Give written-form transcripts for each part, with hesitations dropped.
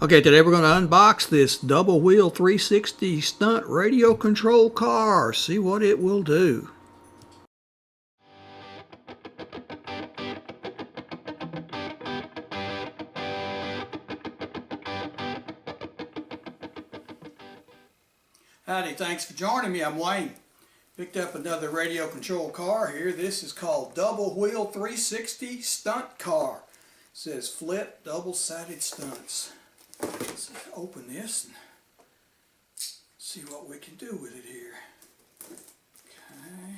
Okay, today we're going to unbox this double wheel 360 stunt radio control car. See what it will do. Howdy, thanks for joining me. I'm Wayne. Picked up another radio control car here. This is called Double Wheel 360 Stunt Car. It says flip double-sided stunts. Let's open this and see what we can do with it here. Okay.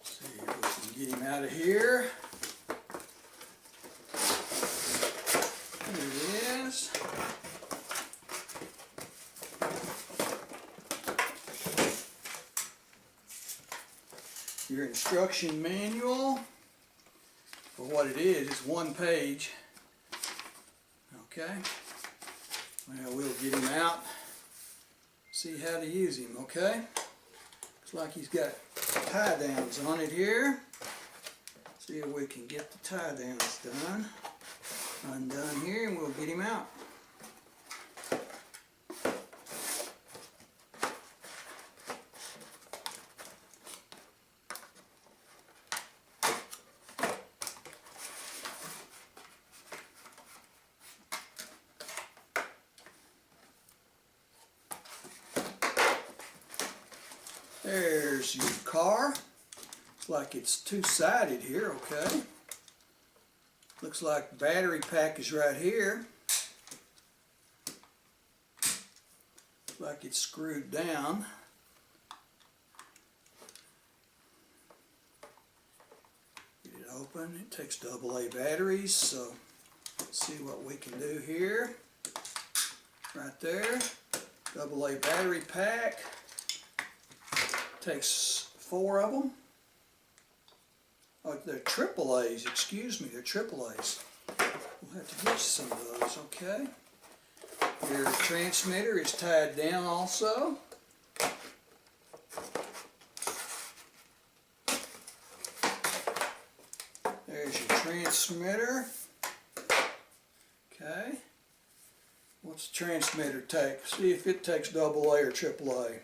See if we can get him out of here. There it is. Your instruction manual for what it is. It's one page. Okay. Well, we'll get him out. See how to use him. Okay. Looks like he's got tie downs on it here. See if we can get the tie downs done. Undone here, and we'll get him out. There's your car. Looks like it's two-sided here, okay. Looks like the battery pack is right here. Looks like it's screwed down. Get it open. It takes AA batteries, so let's see what we can do here. Right there. AA battery pack. Takes 4 of them. Oh, they're AAA's, excuse me, they're AAA's. We'll have to get you some of those, okay? Your transmitter is tied down also. There's your transmitter. Okay. What's the transmitter take? See if it takes AA or AAA.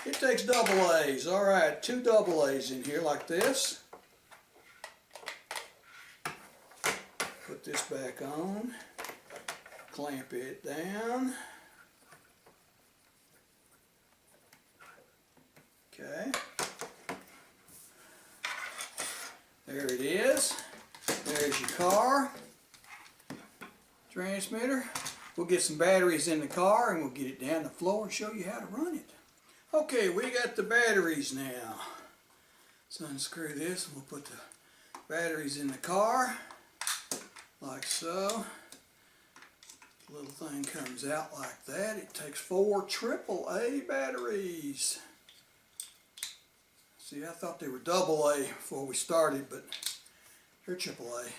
It takes AA's. All right, 2 AA's in here like this. Put this back on. Clamp it down. Okay. There it is. There's your car. Transmitter. We'll get some batteries in the car and we'll get it down the floor and show you how to run it. Okay, we got the batteries now. Let's unscrew this and we'll put the batteries in the car, like so. The little thing comes out like that. It takes 4 AAA batteries. See, I thought they were AA before we started, but they're AAA.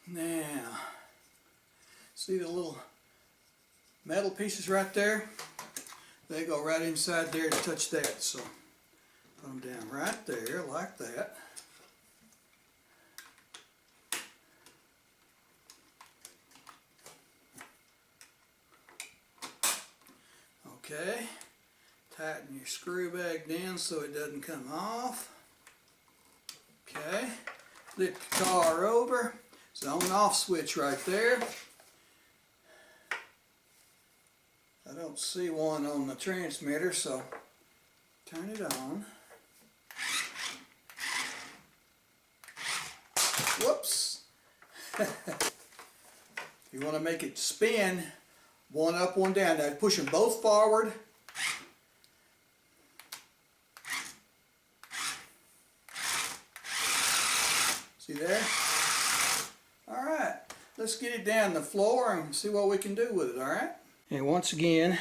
Now, see the little metal pieces right there? They go right inside there to touch that. So put them down right there like that. Okay. Tighten your screw back down so it doesn't come off. Okay. Flip the car over. It's the on and off switch right there. I don't see one on the transmitter, so turn it on. Whoops! You want to make it spin, one up, one down. Now push them both forward. See there? Alright, let's get it down the floor and see what we can do with it, alright? And once again,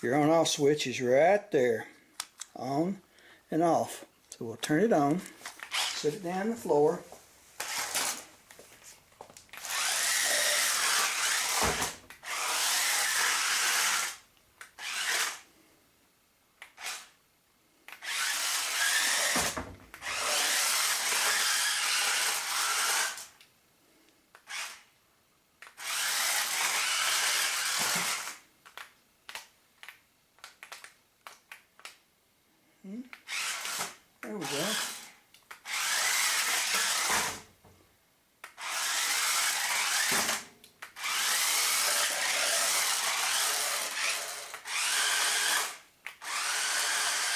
your on-off switch is right there, on and off. So we'll turn it on, set it down on the floor. There we go.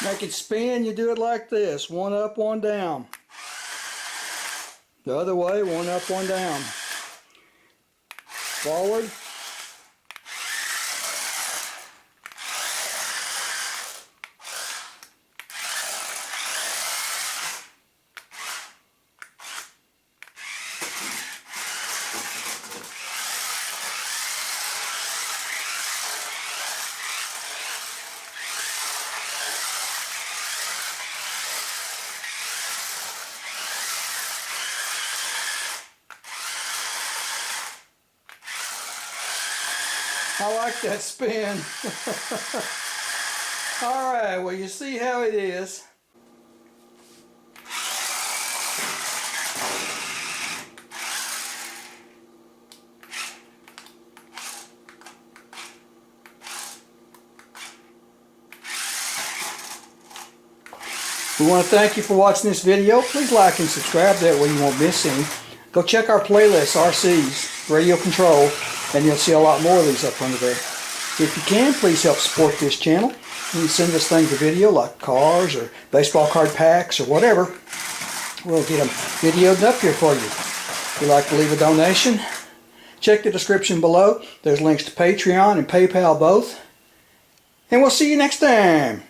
Make it spin, you do it like this. One up, one down. The other way, one up, one down. Forward. I like that spin. All right, well, you see how it is. We want to thank you for watching this video. Please like and subscribe, that way you won't miss any. Go check our playlist, RC's, Radio Control, and you'll see a lot more of these up under there. If you can, please help support this channel. You can send us things to video like cars or baseball card packs or whatever. We'll get them videoed up here for you. If you'd like to leave a donation, check the description below. There's links to Patreon and PayPal both. And we'll see you next time.